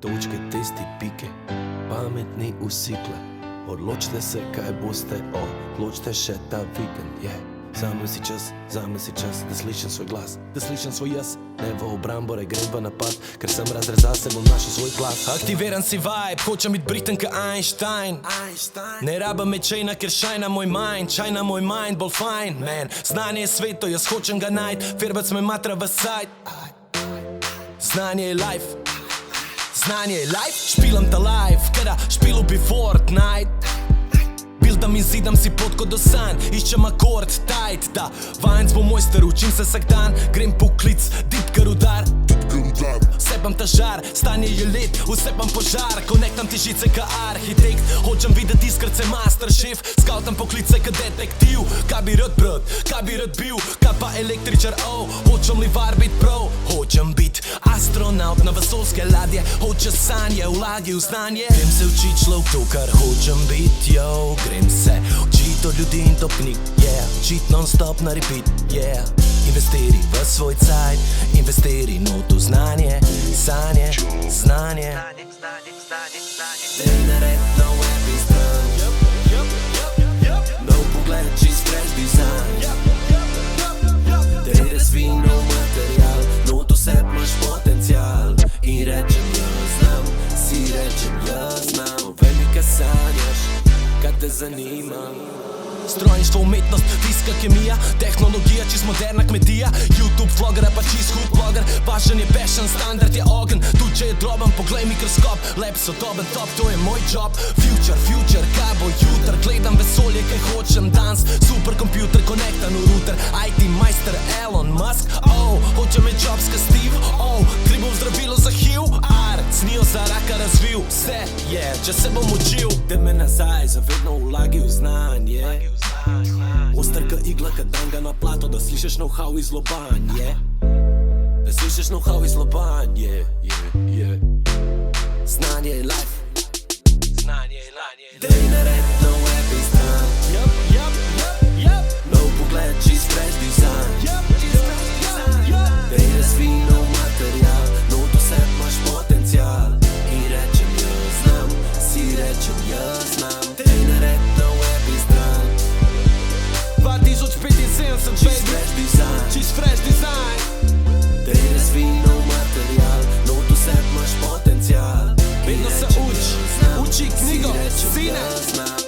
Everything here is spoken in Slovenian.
točke, testi, pike, pametni usikle. Odločite se, kaj boste, odločite še ta vikend, Vzamem si čas, da slišim svoj glas, da slišim svoj jaz. Ne v obrambo, grem v napad, ker sem razrezal, se bom našel svoj glas. Aktiviran si vibe, hočem biti Briten ka Einstein. Ne rabam me čajna, ker šajna moj mind bolj fajn, man. Znanje je sveto, jaz hočem ga najt, firbec me matra v sajt. Znanje je life, špilam ta life, kada špilu bi Fortnite. Bildam in zidam si pot kot do sanj, iščem akord tight, da vajenc bo mojster, učim se vsak dan, grem poklic, dipka rudar. Vsepam ta žar, stanje je led, vsepam požar, konektam ti žice ka arhitekt. Hočem videti iskrce master šef, skautam poklice ka detektiv. Kaj bi rad brat, kaj bi rad bil, kaj pa električar, hočem li var bit prav. Hočem bit astronaut na vesoljske ladje, hoče sanje, vlagi v znanje. Grem se učit človek to, kar hočem bit, grem se učit od ljudi in topnik, učit non-stop na repeat, Investiri v svoj cajt, investiri noto znanje, sanje, znanje. Dej nared nov epi stran, nov pogled, čist fresh design. Dej razvij nov material, noto sep imaš potencial. In rečem jaz znam, si rečem jaz znam. Povej mi, kaj sanjaš, kaj te zanima. Strojništvo, umetnost, fiska, kemija, tehnologija, čist moderna kmetija. YouTube vlogger, pa čist hud blogger. Važen je passion, standard je ogen. Tu če je droben, poglej mikroskop. Lep, sodoben, top, to je moj job. Future, kaj bo jutr. Gledam vesolje, kaj hočem dans. Superkompjuter, konektan v router. IT majster Elon Musk, hoče me jobs ka Steve, tribom zdravilo za HIV, cnijo za raka razvil. Vse je, če se bom učil, da me nazaj zavedno vlagi v znanje. Ostrka igla, kad dam ga na plato, da slišeš know-how iz lobanje. Da slišeš know-how iz lobanje, Znanje je life, dej nared nov epi stran. Nov pogled, čist fresh design. Dej razvij nov material, noto sep imaš potencial. In rečem jaz znam, si rečem jaz znam. Dej nared nov epi stran. 2075, baby, čist fresh design. Dej razvij nov material, noto sep imaš potencial. Vedno se uči knjigo, sine. Znanje.